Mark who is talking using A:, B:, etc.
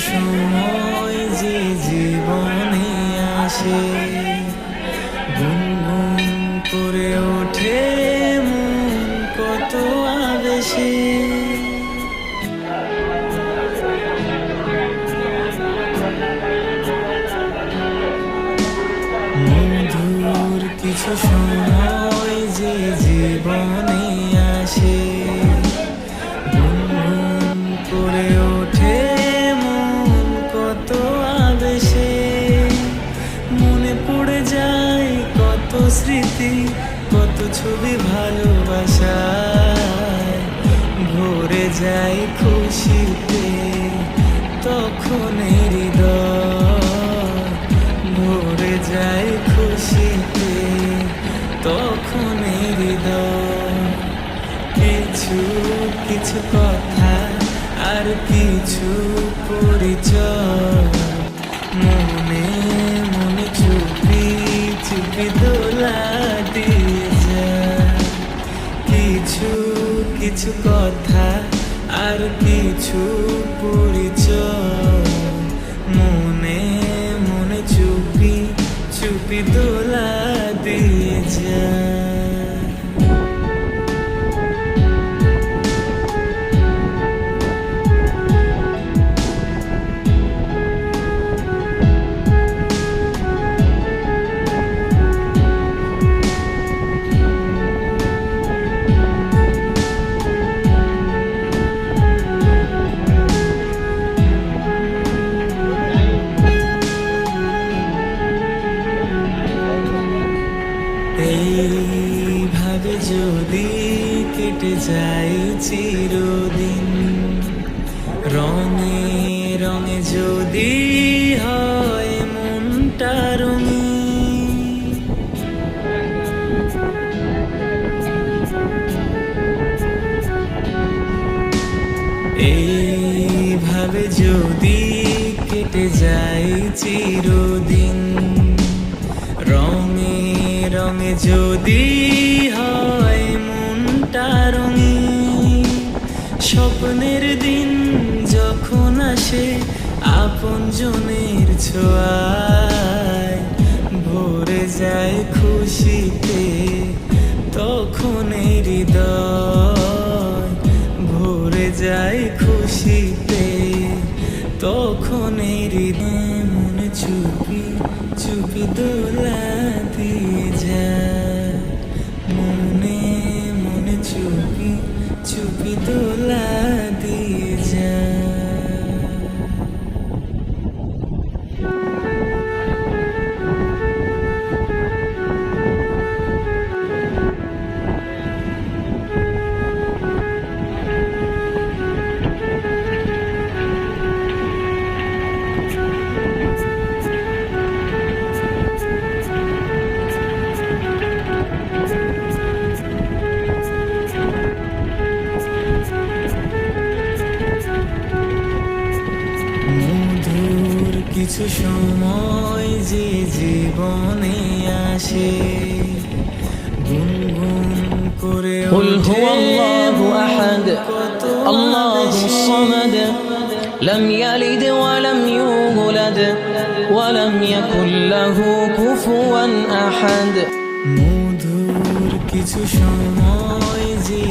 A: সময় যে জীবনে আসে, গুনগুন করে ওঠে মন কত আবেশে। মধুর কিছু সময় যে জীবনে আসে, গুনগুন করে ওঠে মন কত আবেশে। মনে পড়ে যায় কত স্মৃতি, কত ছবি ভালোবাসায়, ভরে যায় খুশিতে তখন হৃদয়, ভরে যায় খুশিতে তখন হৃদয়। কিছু কিছু কথা আর কিছু পরিচয়, মনে মনে চুপি চুপি দোলা দিয়ে যায়। কিছু কিছু কথা আর কিছু পরিচয়, মনে মনে চুপি চুপি দোলা দিয়ে যায়। এইভাবে যদি কেটে যায় চিরদিন, রঙে রঙে যদি হয় মনটা রঙিন, এইভাবে যদি কেটে যায় চিরদিন, রঙে রঙে যদি হয় মনটা রঙিন। স্বপ্নের দিন যখন আসে আপনজনের ছোঁয়ায়, ভরে যায় খুশিতে তখন হৃদয়, ভরে যায় খুশিতে তখন হৃদয়। মনে চুপি চুপি দোলা দিয়ে যায়, মনে মনে চুপি চুপি দোলা দিয়ে যায়। মধুর কিছু সময় যে জীবনে আসে, গুনগুন করে
B: قل هو الله أحد الله الصمد لم يلد ولم يولد ولم يكن له كفوا أحد।
A: মধুর কিছু সময় যে